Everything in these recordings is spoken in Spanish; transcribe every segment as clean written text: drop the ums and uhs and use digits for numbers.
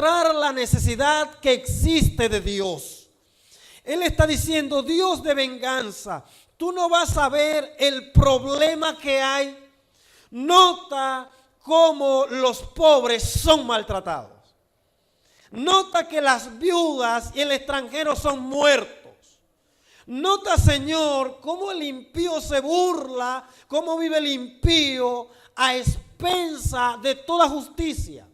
mostrar la necesidad que existe de Dios. Él está diciendo, Dios de venganza, tú no vas a ver el problema que hay. Nota cómo los pobres son maltratados. Nota que las viudas y el extranjero son muertos. Nota, Señor, cómo el impío se burla, cómo vive el impío a expensa de toda justicia.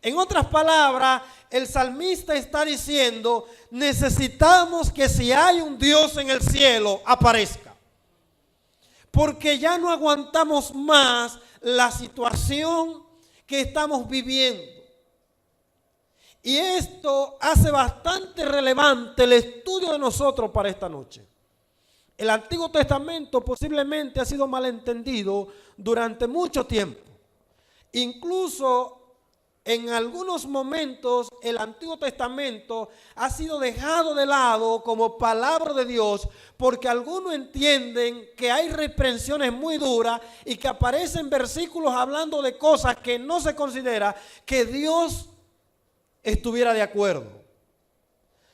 En otras palabras, el salmista está diciendo, necesitamos que si hay un Dios en el cielo, aparezca. Porque ya no aguantamos más la situación que estamos viviendo. Y esto hace bastante relevante el estudio de nosotros para esta noche. El Antiguo Testamento posiblemente ha sido malentendido durante mucho tiempo. Incluso en algunos momentos el Antiguo Testamento ha sido dejado de lado como palabra de Dios porque algunos entienden que hay reprensiones muy duras y que aparecen versículos hablando de cosas que no se considera que Dios estuviera de acuerdo.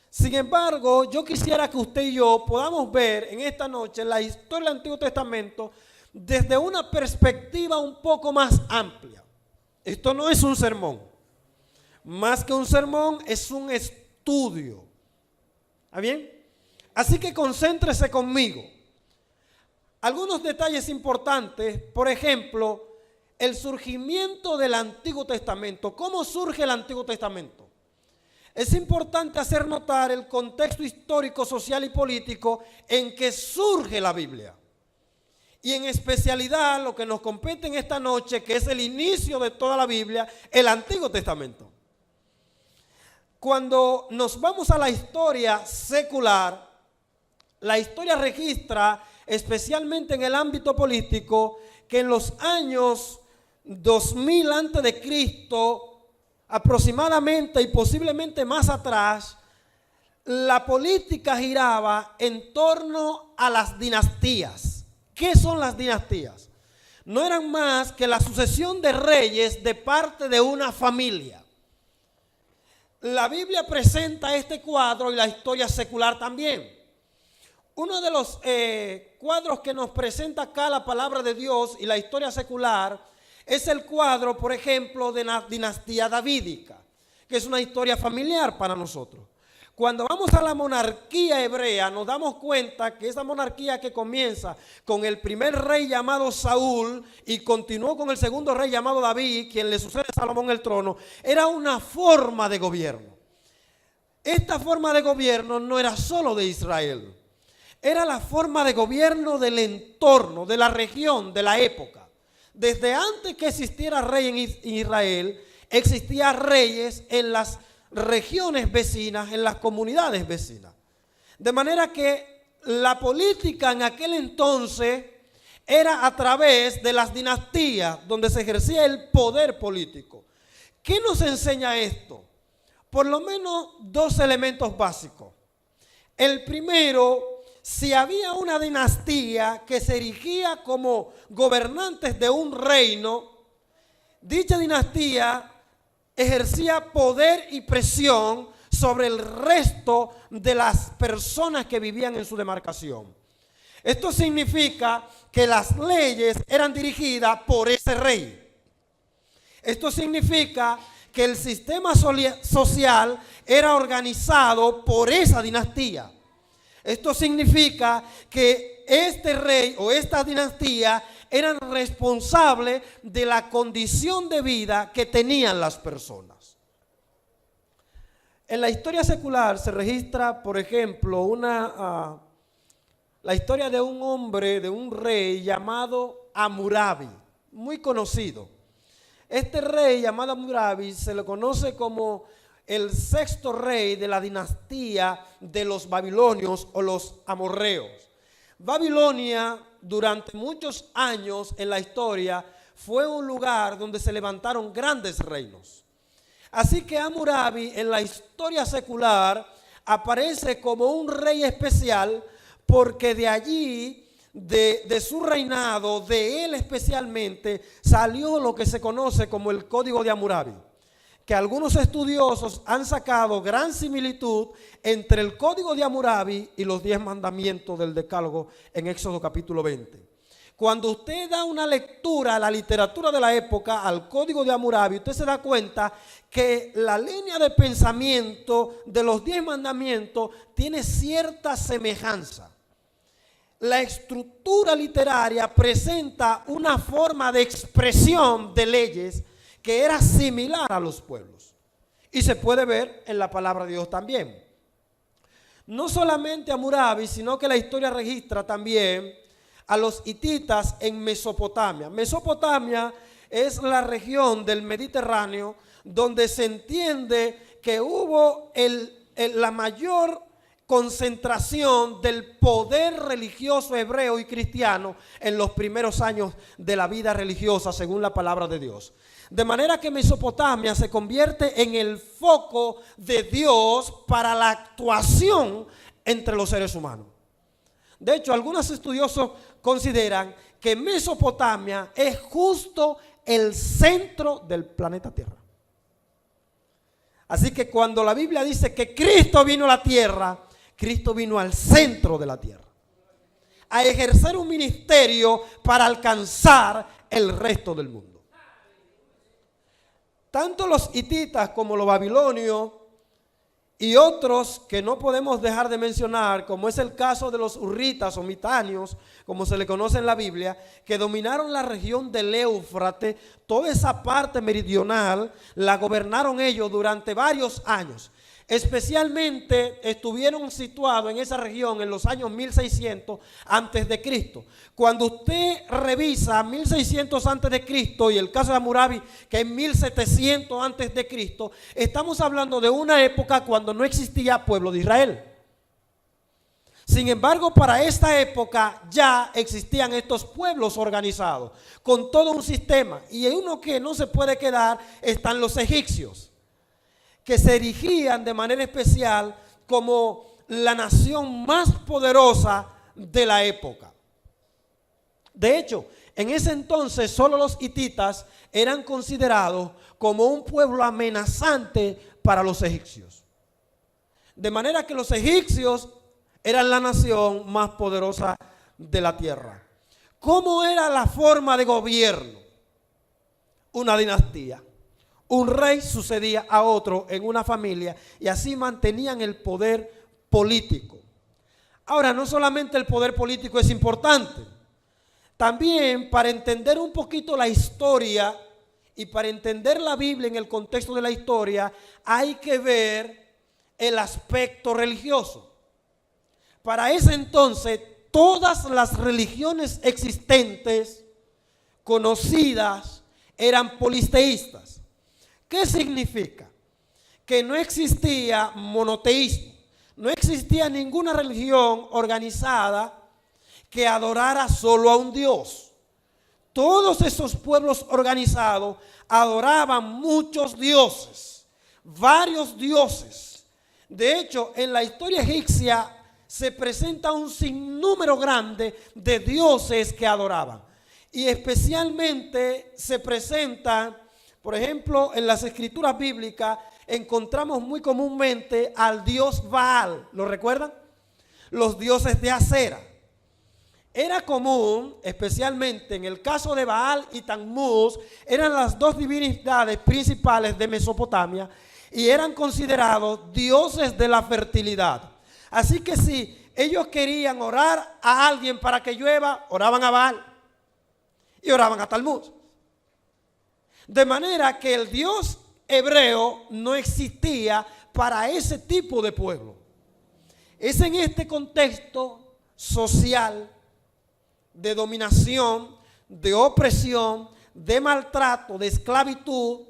Sin embargo, yo quisiera que usted y yo podamos ver en esta noche la historia del Antiguo Testamento desde una perspectiva un poco más amplia. Esto no es un sermón. Más que un sermón, es un estudio. ¿Está bien? Así que concéntrese conmigo. Algunos detalles importantes, por ejemplo, el surgimiento del Antiguo Testamento. ¿Cómo surge el Antiguo Testamento? Es importante hacer notar el contexto histórico, social y político en que surge la Biblia. Y en especialidad lo que nos compete en esta noche, que es el inicio de toda la Biblia, el Antiguo Testamento. Cuando nos vamos a la historia secular, la historia registra, especialmente en el ámbito político, que en los años 2000 antes de Cristo, aproximadamente y posiblemente más atrás, la política giraba en torno a las dinastías. ¿Qué son las dinastías? No eran más que la sucesión de reyes de parte de una familia. La Biblia presenta este cuadro y la historia secular también. Uno de los cuadros que nos presenta acá la palabra de Dios y la historia secular es el cuadro, por ejemplo, de la dinastía davídica, que es una historia familiar para nosotros. Cuando vamos a la monarquía hebrea, nos damos cuenta que esa monarquía que comienza con el primer rey llamado Saúl y continuó con el segundo rey llamado David, quien le sucede a Salomón el trono, era una forma de gobierno. Esta forma de gobierno no era solo de Israel, era la forma de gobierno del entorno, de la región, de la época. Desde antes que existiera rey en Israel, existían reyes en las regiones vecinas, en las comunidades vecinas. De manera que la política en aquel entonces era a través de las dinastías donde se ejercía el poder político. ¿Qué nos enseña esto? Por lo menos dos elementos básicos. El primero, si había una dinastía que se erigía como gobernantes de un reino, dicha dinastía ejercía poder y presión sobre el resto de las personas que vivían en su demarcación. Esto significa que las leyes eran dirigidas por ese rey. Esto significa que el sistema social era organizado por esa dinastía. Esto significa que este rey o esta dinastía eran responsables de la condición de vida que tenían las personas. En la historia secular se registra, por ejemplo, la historia de un hombre, de un rey llamado Hammurabi, muy conocido. Este rey llamado Hammurabi se le conoce como el sexto rey de la dinastía de los babilonios o los amorreos. Babilonia, durante muchos años en la historia, fue un lugar donde se levantaron grandes reinos. Así que Hammurabi en la historia secular aparece como un rey especial porque de allí, de su reinado, de él especialmente, salió lo que se conoce como el Código de Hammurabi, que algunos estudiosos han sacado gran similitud entre el Código de Hammurabi y los 10 mandamientos del Decálogo en Éxodo capítulo 20. Cuando usted da una lectura a la literatura de la época, al Código de Hammurabi, usted se da cuenta que la línea de pensamiento de los 10 mandamientos tiene cierta semejanza. La estructura literaria presenta una forma de expresión de leyes que era similar a los pueblos. Y se puede ver en la palabra de Dios también. No solamente Hammurabi, sino que la historia registra también a los hititas en Mesopotamia. Mesopotamia es la región del Mediterráneo donde se entiende que hubo la mayor concentración del poder religioso hebreo y cristiano en los primeros años de la vida religiosa, según la palabra de Dios. De manera que Mesopotamia se convierte en el foco de Dios para la actuación entre los seres humanos. De hecho, algunos estudiosos consideran que Mesopotamia es justo el centro del planeta Tierra. Así que cuando la Biblia dice que Cristo vino a la tierra, Cristo vino al centro de la tierra, a ejercer un ministerio para alcanzar el resto del mundo. Tanto los hititas como los babilonios y otros que no podemos dejar de mencionar, como es el caso de los hurritas o mitanios, como se le conoce en la Biblia, que dominaron la región del Éufrates, toda esa parte meridional la gobernaron ellos durante varios años. Especialmente estuvieron situados en esa región en los años 1600 antes de Cristo. Cuando usted revisa 1600 antes de Cristo y el caso de Hammurabi, que es 1700 antes de Cristo, estamos hablando de una época cuando no existía pueblo de Israel. Sin embargo, para esta época ya existían estos pueblos organizados con todo un sistema, y uno que no se puede quedar están los egipcios, que se erigían de manera especial como la nación más poderosa de la época. De hecho, en ese entonces solo los hititas eran considerados como un pueblo amenazante para los egipcios. De manera que los egipcios eran la nación más poderosa de la tierra. ¿Cómo era la forma de gobierno? Una dinastía. Un rey sucedía a otro en una familia y así mantenían el poder político. Ahora, no solamente el poder político es importante, también para entender un poquito la historia y para entender la Biblia en el contexto de la historia, hay que ver el aspecto religioso. Para ese entonces, todas las religiones existentes, conocidas, eran polisteístas. ¿Qué significa? Que no existía monoteísmo, no existía ninguna religión organizada que adorara solo a un Dios. Todos esos pueblos organizados adoraban muchos dioses, varios dioses. De hecho, en la historia egipcia se presenta un sinnúmero grande de dioses que adoraban. Y especialmente se presentan, por ejemplo, en las escrituras bíblicas encontramos muy comúnmente al dios Baal. ¿Lo recuerdan? Los dioses de Acera. Era común, especialmente en el caso de Baal y Tammuz, eran las dos divinidades principales de Mesopotamia y eran considerados dioses de la fertilidad. Así que si ellos querían orar a alguien para que llueva, oraban a Baal y oraban a Tammuz. De manera que el Dios hebreo no existía para ese tipo de pueblo. Es en este contexto social de dominación, de opresión, de maltrato, de esclavitud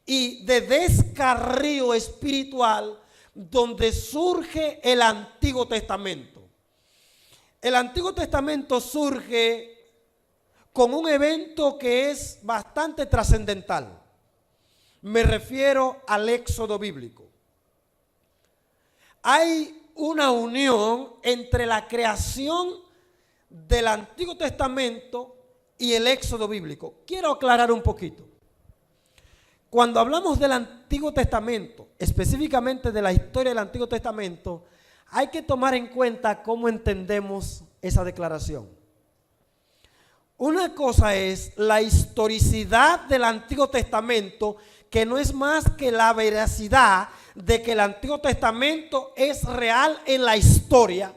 y de descarrío espiritual donde surge el Antiguo Testamento. El Antiguo Testamento surge con un evento que es bastante trascendental. Me refiero al éxodo bíblico. Hay una unión entre la creación del Antiguo Testamento y el éxodo bíblico. Quiero aclarar un poquito. Cuando hablamos del Antiguo Testamento, específicamente de la historia del Antiguo Testamento, hay que tomar en cuenta cómo entendemos esa declaración. Una cosa es la historicidad del Antiguo Testamento, que no es más que la veracidad de que el Antiguo Testamento es real en la historia.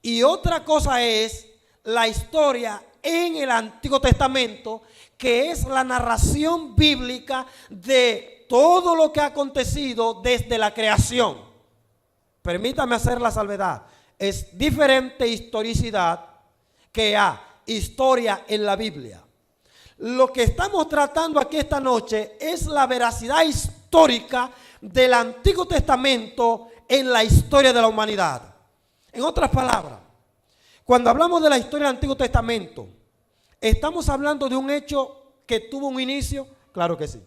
Y otra cosa es la historia en el Antiguo Testamento, que es la narración bíblica de todo lo que ha acontecido desde la creación. Permítame hacer la salvedad. Es diferente historicidad que historia en la Biblia. Lo que estamos tratando aquí esta noche es la veracidad histórica del Antiguo Testamento en la historia de la humanidad. En otras palabras, cuando hablamos de la historia del Antiguo Testamento, ¿estamos hablando de un hecho que tuvo un inicio? Claro que sí.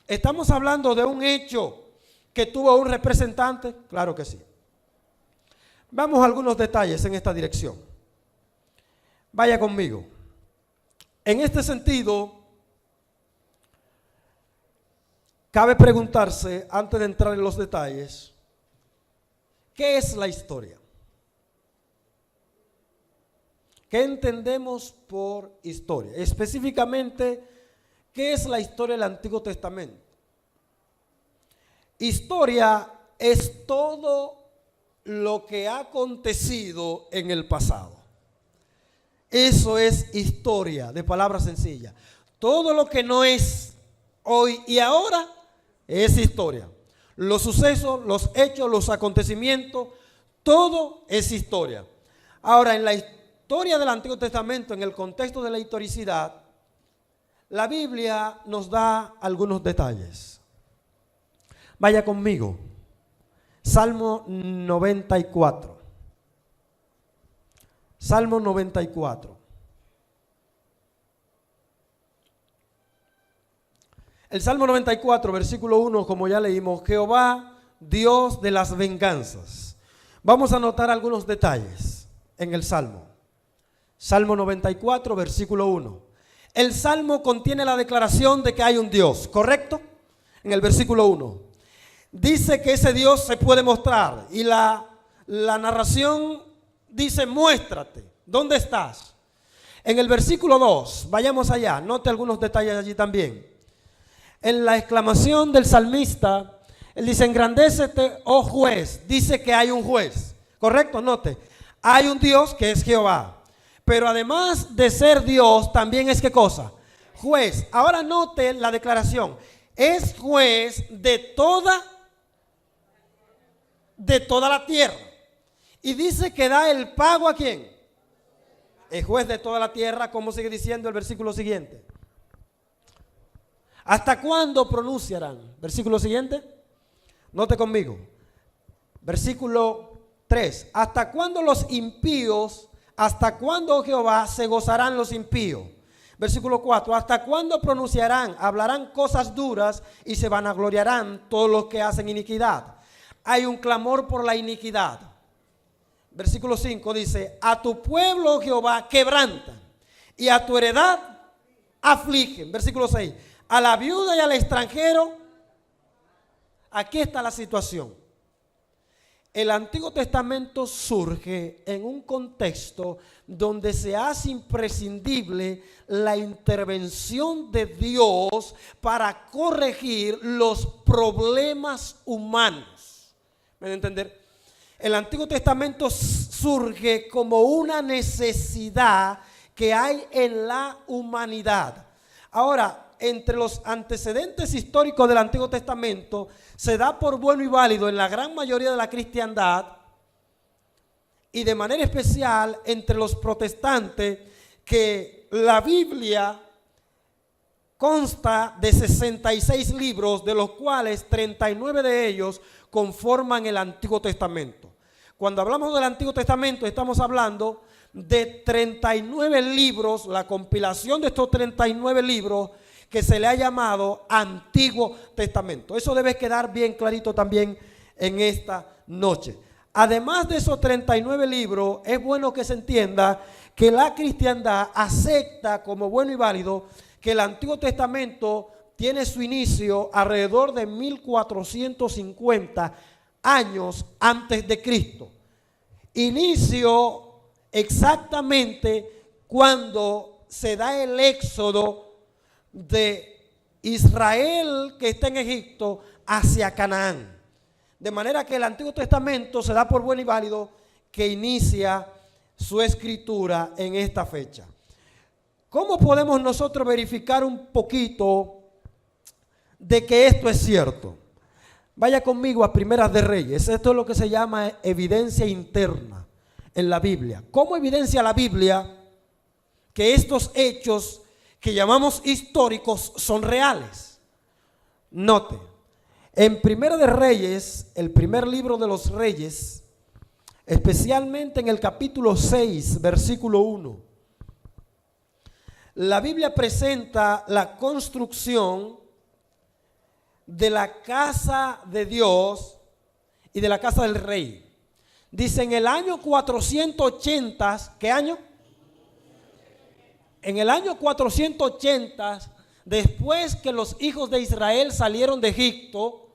¿Estamos hablando de un hecho que tuvo un representante? Claro que sí. Vamos a algunos detalles en esta dirección. Vaya conmigo. En este sentido, cabe preguntarse, antes de entrar en los detalles, ¿qué es la historia? ¿Qué entendemos por historia? Específicamente, ¿qué es la historia del Antiguo Testamento? Historia es todo lo que ha acontecido en el pasado. Eso es historia, de palabra sencilla. Todo lo que no es hoy y ahora es historia. Los sucesos, los hechos, los acontecimientos, todo es historia. Ahora, en la historia del Antiguo Testamento, en el contexto de la historicidad, la Biblia nos da algunos detalles. Vaya conmigo. Salmo 94. Salmo 94. El Salmo 94, versículo 1, como ya leímos, Jehová, Dios de las venganzas. Vamos a notar algunos detalles en el Salmo. Salmo 94, versículo 1. El Salmo contiene la declaración de que hay un Dios, ¿correcto? En el versículo 1. Dice que ese Dios se puede mostrar y la narración dice, muéstrate, ¿dónde estás? En el versículo 2, vayamos allá, note algunos detalles allí también. En la exclamación del salmista, él dice, engrandécete, oh juez, dice que hay un juez, ¿correcto? Note, hay un Dios que es Jehová, pero además de ser Dios, también es ¿qué cosa? Juez. Ahora note la declaración, es juez de toda la tierra. Y dice que da el pago ¿a quién? El juez de toda la tierra, como sigue diciendo el versículo siguiente. ¿Hasta cuándo pronunciarán? Versículo siguiente. Note conmigo. Versículo 3. ¿Hasta cuándo los impíos, hasta cuándo, oh Jehová, se gozarán los impíos? Versículo 4. ¿Hasta cuándo pronunciarán, hablarán cosas duras y se vanagloriarán todos los que hacen iniquidad? Hay un clamor por la iniquidad. Versículo 5 dice, a tu pueblo, Jehová, quebrantan y a tu heredad afligen. Versículo 6, a la viuda y al extranjero. Aquí está la situación. El Antiguo Testamento surge en un contexto donde se hace imprescindible la intervención de Dios para corregir los problemas humanos. ¿Me van a entender? El Antiguo Testamento surge como una necesidad que hay en la humanidad. Ahora, entre los antecedentes históricos del Antiguo Testamento, se da por bueno y válido en la gran mayoría de la cristiandad y de manera especial entre los protestantes, que la Biblia consta de 66 libros, de los cuales 39 de ellos conforman el Antiguo Testamento. Cuando hablamos del Antiguo Testamento, estamos hablando de 39 libros, la compilación de estos 39 libros que se le ha llamado Antiguo Testamento. Eso debe quedar bien clarito también en esta noche. Además de esos 39 libros, es bueno que se entienda que la cristiandad acepta como bueno y válido que el Antiguo Testamento tiene su inicio alrededor de 1450 años antes de Cristo. Inicio exactamente cuando se da el éxodo de Israel que está en Egipto hacia Canaán. De manera que el Antiguo Testamento se da por bueno y válido que inicia su escritura en esta fecha. ¿Cómo podemos nosotros verificar un poquito de que esto es cierto? Vaya conmigo a Primeras de Reyes. Esto es lo que se llama evidencia interna en la Biblia. ¿Cómo evidencia la Biblia que estos hechos que llamamos históricos son reales? Note, en Primera de Reyes, el primer libro de los Reyes, especialmente en el capítulo 6, versículo 1, la Biblia presenta la construcción de la casa de Dios y de la casa del rey. Dice en el año 480, ¿qué año? En el año 480, después que los hijos de Israel salieron de Egipto,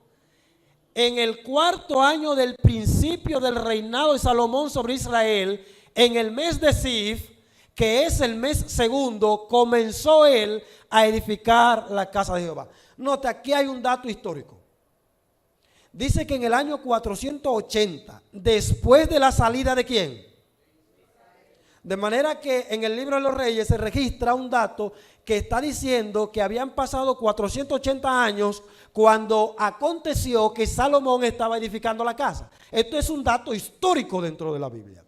en el cuarto año del principio del reinado de Salomón sobre Israel, en el mes de Sif, que es el mes segundo, comenzó él a edificar la casa de Jehová. Note, aquí hay un dato histórico. Dice que en el año 480, después de la salida de ¿quién? De manera que en el libro de los Reyes se registra un dato que está diciendo que habían pasado 480 años cuando aconteció que Salomón estaba edificando la casa. Esto es un dato histórico dentro de la Biblia.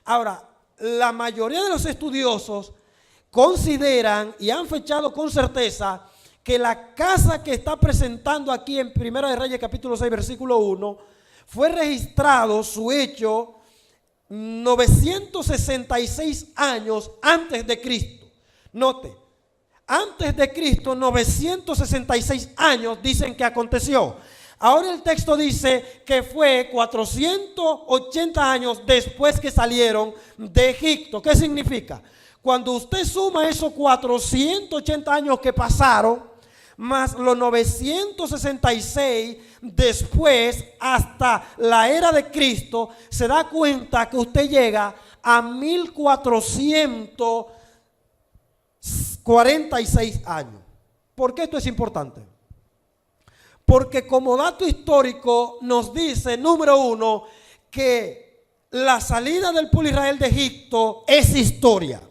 Ahora, la mayoría de los estudiosos consideran y han fechado con certeza que la casa que está presentando aquí en Primera de Reyes capítulo 6 versículo 1 fue registrado su hecho 966 años antes de Cristo. Note, antes de Cristo 966 años dicen que aconteció. Ahora el texto dice que fue 480 años después que salieron de Egipto. ¿Qué significa? Cuando usted suma esos 480 años que pasaron, más los 966 después hasta la era de Cristo, se da cuenta que usted llega a 1446 años. ¿Por qué esto es importante? Porque como dato histórico nos dice, número uno, que la salida del pueblo de Israel de Egipto es historia,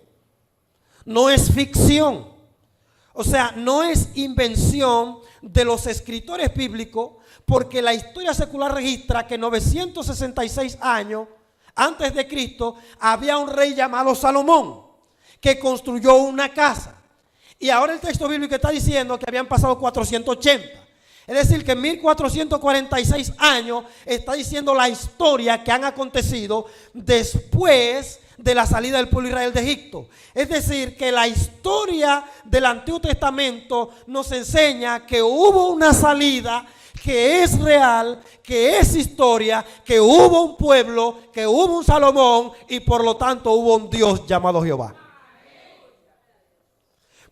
no es ficción. O sea, no es invención de los escritores bíblicos, porque la historia secular registra que 966 años antes de Cristo había un rey llamado Salomón que construyó una casa. Y ahora el texto bíblico está diciendo que habían pasado 480. Es decir, que en 1446 años está diciendo la historia que han acontecido después de la salida del pueblo de Israel de Egipto. Es decir, que la historia del Antiguo Testamento nos enseña que hubo una salida que es real, que es historia, que hubo un pueblo, que hubo un Salomón y por lo tanto hubo un Dios llamado Jehová.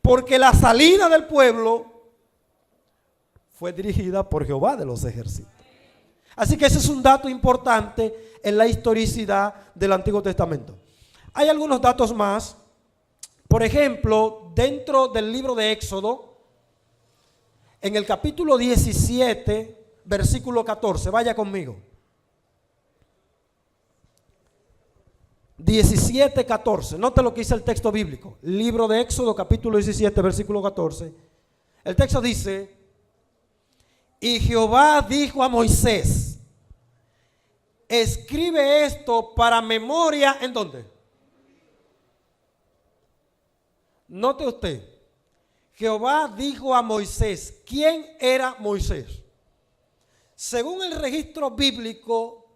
Porque la salida del pueblo fue dirigida por Jehová de los ejércitos. Así que ese es un dato importante en la historicidad del Antiguo Testamento. Hay algunos datos más. Por ejemplo, dentro del libro de Éxodo, en el capítulo 17, versículo 14, vaya conmigo. 17, 14. Note lo que dice el texto bíblico. Libro de Éxodo, capítulo 17, versículo 14. El texto dice: y Jehová dijo a Moisés, escribe esto para memoria, ¿en dónde? Note usted, Jehová dijo a Moisés. ¿Quién era Moisés? Según el registro bíblico,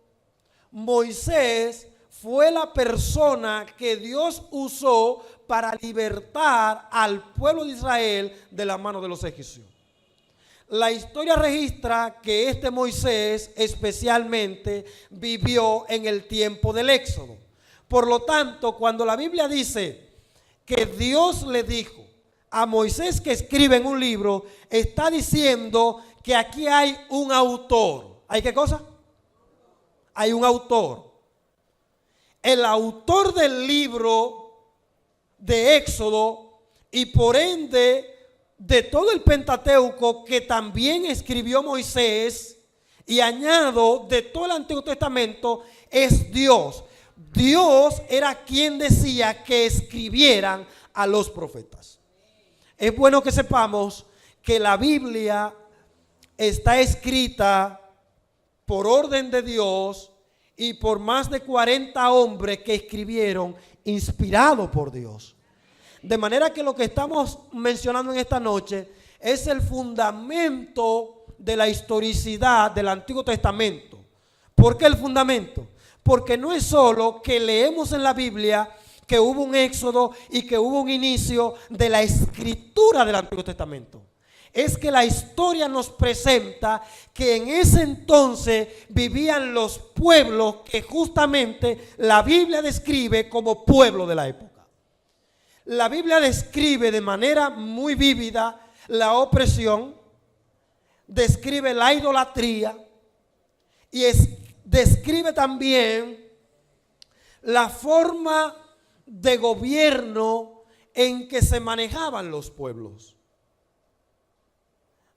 Moisés fue la persona que Dios usó para libertar al pueblo de Israel de la mano de los egipcios. La historia registra que este Moisés especialmente vivió en el tiempo del Éxodo. Por lo tanto, cuando la Biblia dice que Dios le dijo a Moisés que escribe en un libro, está diciendo que aquí hay un autor. ¿Hay qué cosa? Hay un autor. El autor del libro de Éxodo y por ende de todo el Pentateuco que también escribió Moisés, y añado de todo el Antiguo Testamento, es Dios. Dios era quien decía que escribieran a los profetas. Es bueno que sepamos que la Biblia está escrita por orden de Dios y por más de 40 hombres que escribieron inspirados por Dios. De manera que lo que estamos mencionando en esta noche es el fundamento de la historicidad del Antiguo Testamento. ¿Por qué el fundamento? Porque no es solo que leemos en la Biblia que hubo un éxodo y que hubo un inicio de la escritura del Antiguo Testamento. Es que la historia nos presenta que en ese entonces vivían los pueblos que justamente la Biblia describe como pueblo de la época. La Biblia describe de manera muy vívida la opresión, describe la idolatría y describe también la forma de gobierno en que se manejaban los pueblos.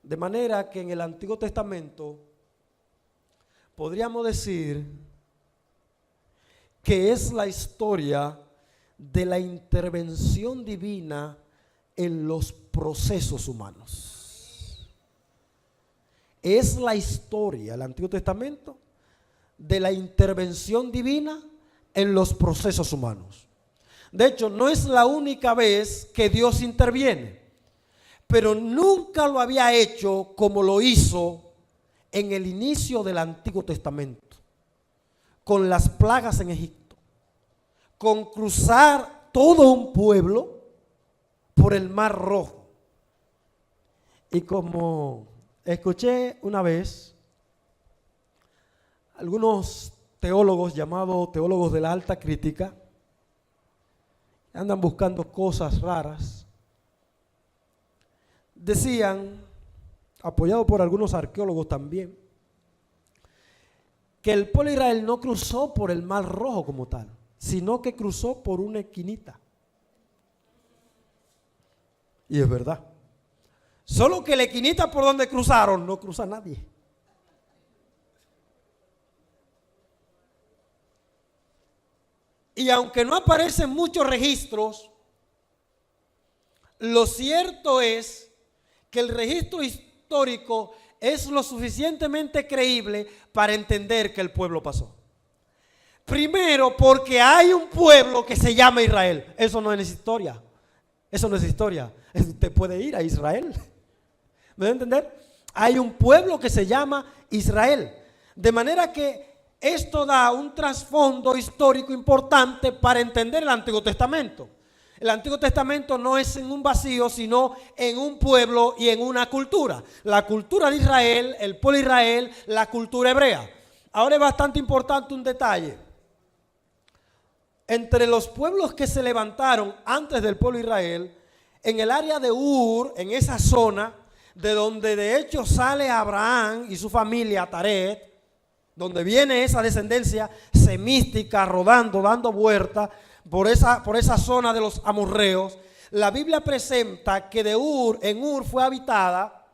De manera que en el Antiguo Testamento podríamos decir que es la historia de la intervención divina en los procesos humanos. Es la historia, el Antiguo Testamento, de la intervención divina en los procesos humanos. De hecho, no es la única vez que Dios interviene, pero nunca lo había hecho como lo hizo en el inicio del Antiguo Testamento, con las plagas en Egipto, con cruzar todo un pueblo por el Mar Rojo. Y como escuché una vez algunos teólogos llamados teólogos de la alta crítica, andan buscando cosas raras, decían, apoyado por algunos arqueólogos también, que el pueblo de Israel no cruzó por el Mar Rojo como tal, sino que cruzó por una esquinita. Y es verdad. Solo que la esquinita por donde cruzaron no cruza nadie. Y aunque no aparecen muchos registros, lo cierto es que el registro histórico es lo suficientemente creíble para entender que el pueblo pasó. Primero, porque hay un pueblo que se llama Israel. Eso no es historia. Eso no es historia. Usted puede ir a Israel. ¿Me debe entender? Hay un pueblo que se llama Israel. De manera que esto da un trasfondo histórico importante para entender el Antiguo Testamento. El Antiguo Testamento no es en un vacío, sino en un pueblo y en una cultura. La cultura de Israel, el pueblo de Israel, la cultura hebrea. Ahora es bastante importante un detalle. Entre los pueblos que se levantaron antes del pueblo de Israel, en el área de Ur, en esa zona, de donde de hecho sale Abraham y su familia, Taret, donde viene esa descendencia semítica rodando, dando vuelta por esa zona de los amorreos, la Biblia presenta que de Ur, en Ur fue habitada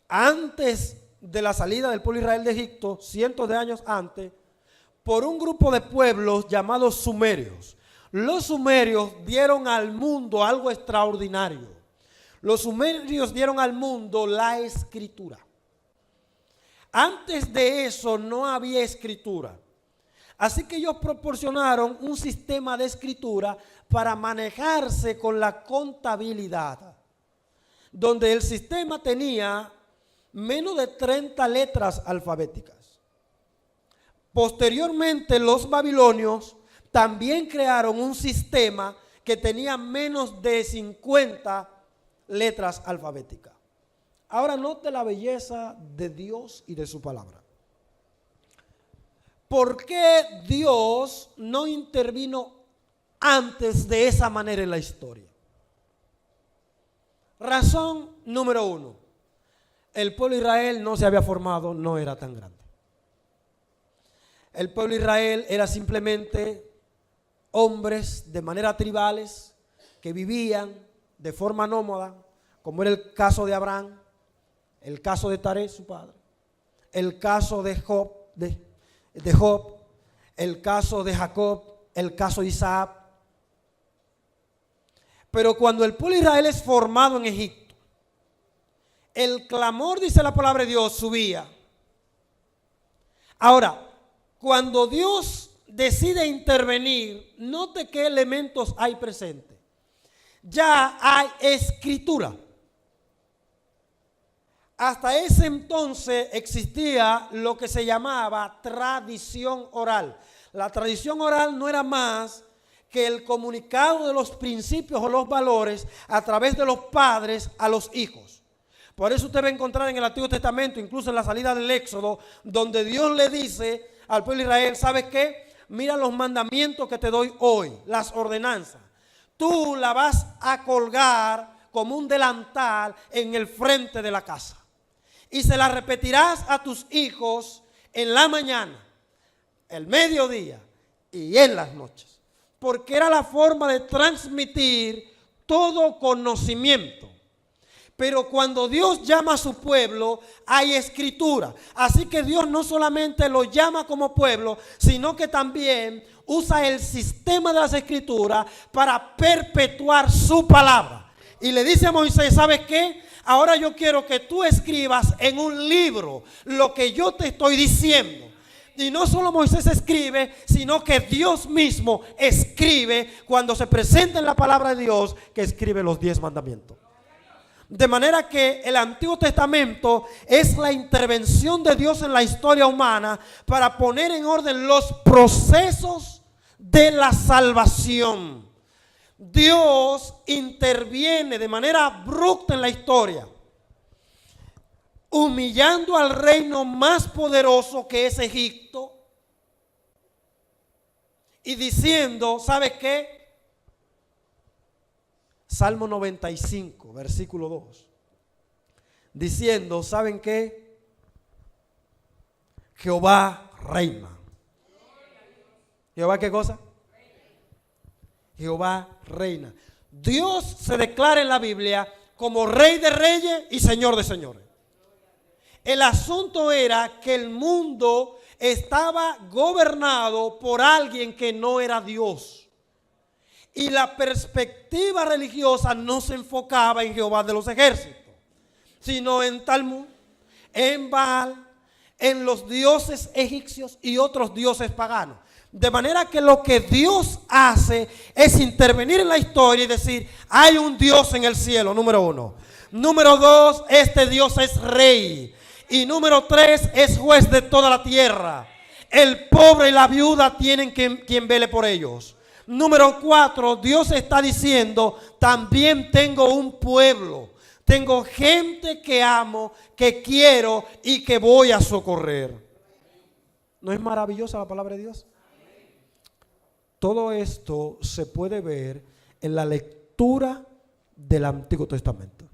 antes de la salida del pueblo de Israel de Egipto, cientos de años antes, por un grupo de pueblos llamados sumerios. Los sumerios dieron al mundo algo extraordinario. Los sumerios dieron al mundo la escritura. Antes de eso no había escritura. Así que ellos proporcionaron un sistema de escritura para manejarse con la contabilidad, donde el sistema tenía menos de 30 letras alfabéticas. Posteriormente los babilonios también crearon un sistema que tenía menos de 50 letras alfabéticas. Ahora note la belleza de Dios y de su palabra. ¿Por qué Dios no intervino antes de esa manera en la historia? Razón número 1. El pueblo de Israel no se había formado, no era tan grande. El pueblo de Israel era simplemente hombres de manera tribales que vivían de forma nómada, como era el caso de Abraham, el caso de Taré, su padre, el caso de Job, el caso de Jacob, el caso de Isaac. Pero cuando el pueblo de Israel es formado en Egipto, el clamor, dice la palabra de Dios, subía. Ahora, cuando Dios decide intervenir, note qué elementos hay presentes. Ya hay escritura. Hasta ese entonces existía lo que se llamaba tradición oral. La tradición oral no era más que el comunicado de los principios o los valores a través de los padres a los hijos. Por eso usted va a encontrar en el Antiguo Testamento, incluso en la salida del Éxodo, donde Dios le dice al pueblo de Israel, ¿sabes qué? Mira los mandamientos que te doy hoy, las ordenanzas. Tú la vas a colgar como un delantal en el frente de la casa. Y se la repetirás a tus hijos en la mañana, el mediodía y en las noches. Porque era la forma de transmitir todo conocimiento. Pero cuando Dios llama a su pueblo, hay escritura. Así que Dios no solamente lo llama como pueblo, sino que también usa el sistema de las escrituras para perpetuar su palabra. Y le dice a Moisés, ¿sabes qué? Ahora yo quiero que tú escribas en un libro lo que yo te estoy diciendo. Y no solo Moisés escribe, sino que Dios mismo escribe cuando se presenta en la palabra de Dios, que escribe los 10 mandamientos. De manera que el Antiguo Testamento es la intervención de Dios en la historia humana para poner en orden los procesos de la salvación. Dios interviene de manera abrupta en la historia, humillando al reino más poderoso que es Egipto y diciendo, ¿sabes qué? Salmo 95, versículo 2. Diciendo, ¿saben qué? Jehová reina. ¿Jehová qué cosa? Jehová reina. Dios se declara en la Biblia como Rey de reyes y Señor de señores. El asunto era que el mundo estaba gobernado por alguien que no era Dios. Y la perspectiva religiosa no se enfocaba en Jehová de los ejércitos, sino en Talmud, en Baal, en los dioses egipcios y otros dioses paganos. De manera que lo que Dios hace es intervenir en la historia y decir, hay un Dios en el cielo, número 1. Número 2, este Dios es rey. Y número 3, es juez de toda la tierra. El pobre y la viuda tienen quien vele por ellos. Número 4, Dios está diciendo, también tengo un pueblo, tengo gente que amo, que quiero y que voy a socorrer. ¿No es maravillosa la palabra de Dios? Todo esto se puede ver en la lectura del Antiguo Testamento.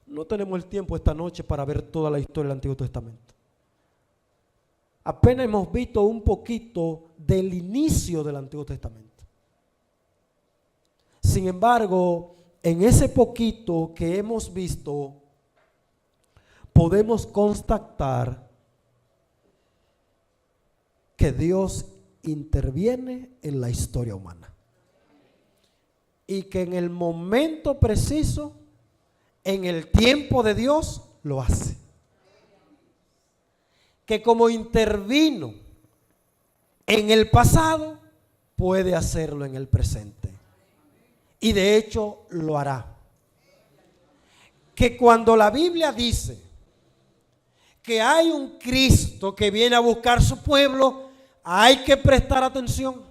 No tenemos el tiempo esta noche para ver toda la historia del Antiguo Testamento. Apenas hemos visto un poquito del inicio del Antiguo Testamento. Sin embargo, en ese poquito que hemos visto, podemos constatar que Dios interviene en la historia humana. Y que en el momento preciso, en el tiempo de Dios, lo hace. Que como intervino en el pasado, puede hacerlo en el presente. Y de hecho lo hará. Que cuando la Biblia dice que hay un Cristo que viene a buscar su pueblo, hay que prestar atención.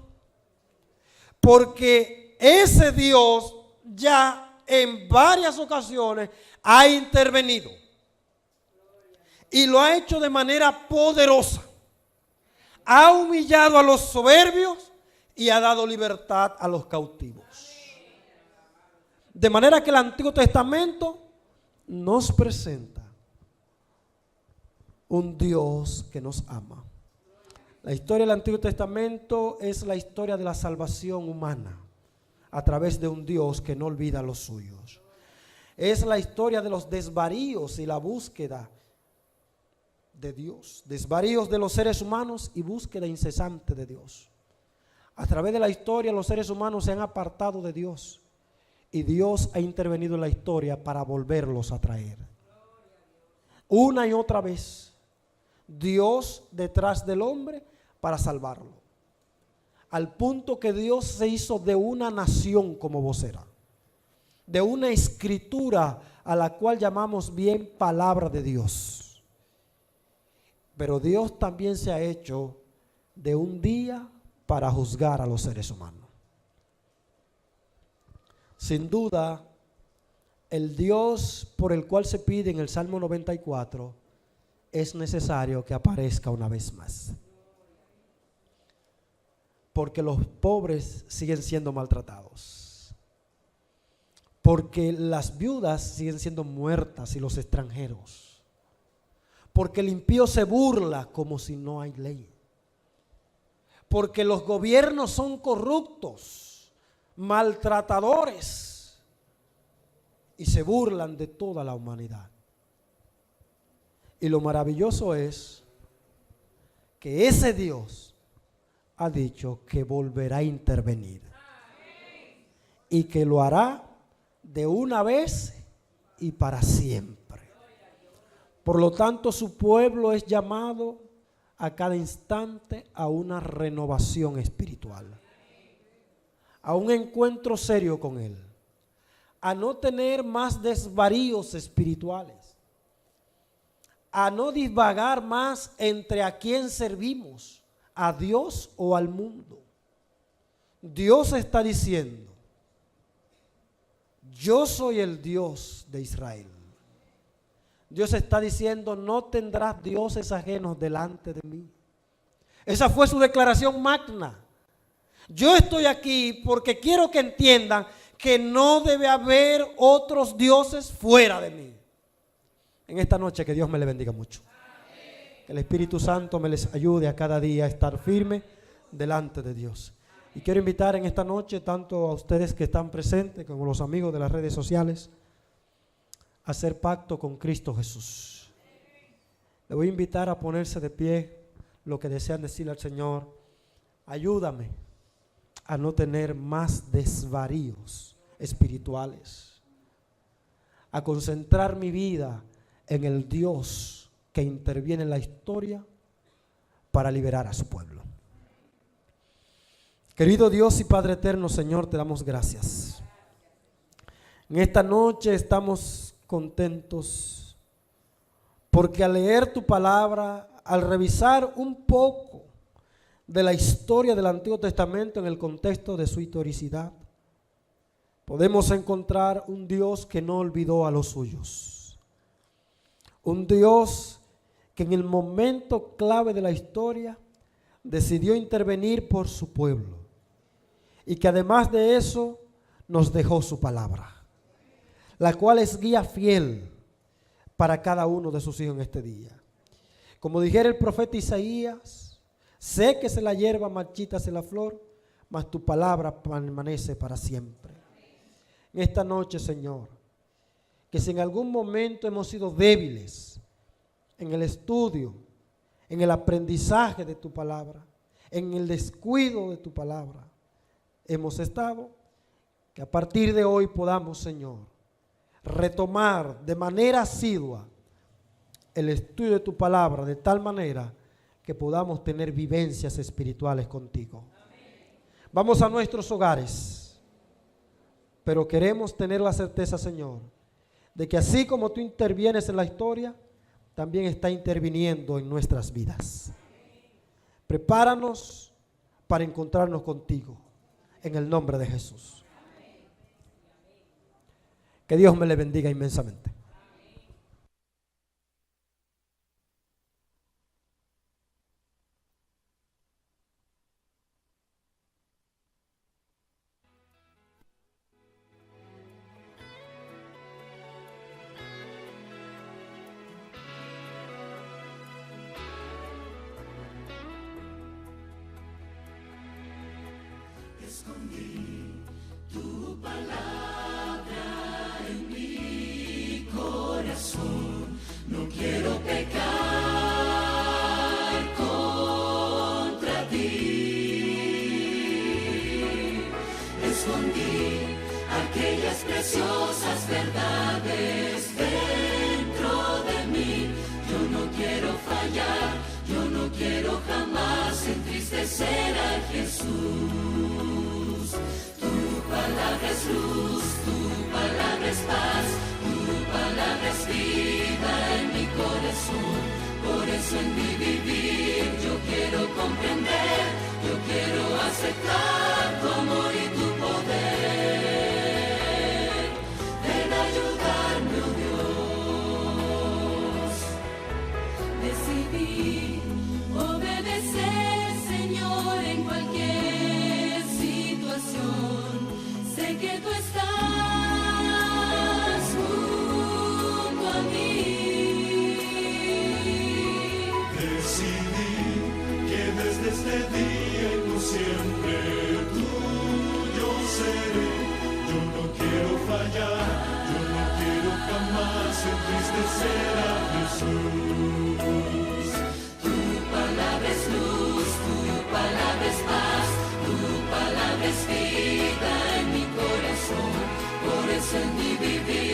Porque ese Dios ya en varias ocasiones ha intervenido. Y lo ha hecho de manera poderosa. Ha humillado a los soberbios y ha dado libertad a los cautivos. De manera que el Antiguo Testamento nos presenta un Dios que nos ama. La historia del Antiguo Testamento es la historia de la salvación humana a través de un Dios que no olvida a los suyos. Es la historia de los desvaríos y la búsqueda de Dios, desvaríos de los seres humanos y búsqueda incesante de Dios. A través de la historia los seres humanos se han apartado de Dios y Dios ha intervenido en la historia para volverlos a traer. Una y otra vez, Dios detrás del hombre para salvarlo. Al punto que Dios se hizo de una nación como vocera, de una escritura a la cual llamamos bien palabra de Dios. Pero Dios también se ha hecho de un día para juzgar a los seres humanos. Sin duda, el Dios por el cual se pide en el Salmo 94 es necesario que aparezca una vez más. Porque los pobres siguen siendo maltratados. Porque las viudas siguen siendo muertas y los extranjeros. Porque el impío se burla como si no hay ley. Porque los gobiernos son corruptos, maltratadores y se burlan de toda la humanidad. Y lo maravilloso es que ese Dios ha dicho que volverá a intervenir y que lo hará de una vez y para siempre. Por lo tanto, su pueblo es llamado a cada instante a una renovación espiritual, a un encuentro serio con Él, a no tener más desvaríos espirituales, a no divagar más entre a quién servimos, a Dios o al mundo. Dios está diciendo: yo soy el Dios de Israel. Dios está diciendo: no tendrás dioses ajenos delante de mí. Esa fue su declaración magna. Yo estoy aquí porque quiero que entiendan que no debe haber otros dioses fuera de mí. En esta noche que Dios me le bendiga mucho. Que el Espíritu Santo me les ayude a cada día a estar firme delante de Dios. Y quiero invitar en esta noche tanto a ustedes que están presentes como a los amigos de las redes sociales a hacer pacto con Cristo Jesús. Le voy a invitar a ponerse de pie, lo que desean decirle al Señor: ayúdame a no tener más desvaríos espirituales, a concentrar mi vida en el Dios que interviene en la historia para liberar a su pueblo. Querido Dios y Padre eterno, Señor, te damos gracias. En esta noche estamos contentos porque al leer tu palabra, al revisar un poco de la historia del Antiguo Testamento en el contexto de su historicidad, podemos encontrar un Dios que no olvidó a los suyos. Un Dios que en el momento clave de la historia decidió intervenir por su pueblo y que además de eso nos dejó su palabra, la cual es guía fiel para cada uno de sus hijos en este día. Como dijera el profeta Isaías: séquese la hierba, marchítase la flor, mas tu palabra permanece para siempre. En esta noche, Señor, que si en algún momento hemos sido débiles en el estudio, en el aprendizaje de tu palabra, en el descuido de tu palabra, hemos estado, que a partir de hoy podamos, Señor, retomar de manera asidua el estudio de tu palabra, de tal manera que podamos tener vivencias espirituales contigo. Vamos a nuestros hogares, pero queremos tener la certeza, Señor, de que así como tú intervienes en la historia, también está interviniendo en nuestras vidas. Prepáranos para encontrarnos contigo, en el nombre de Jesús. Que Dios me le bendiga inmensamente. Tu palabra en mi corazón, no quiero pecar contra ti. Escondí aquellas preciosas verdades dentro de mí. Yo no quiero fallar, yo no quiero jamás entristecer a Jesús. Tu palabra es luz, tu palabra es paz, tu palabra es vida en mi corazón. Por eso en mi vivir yo quiero comprender, yo quiero aceptar tu amor y tu poder. Ven a ayudarme, oh Dios. Decidí obedecer, Señor, en cualquier situación. Sé que tú estás junto a mí. Decidí que desde este día y por siempre tuyo seré. Yo no quiero fallar, yo no quiero jamás entristecer a Jesús. Tu palabra es luz, tu palabra es paz, tu palabra es vida en mi corazón. Por eso en mi vivir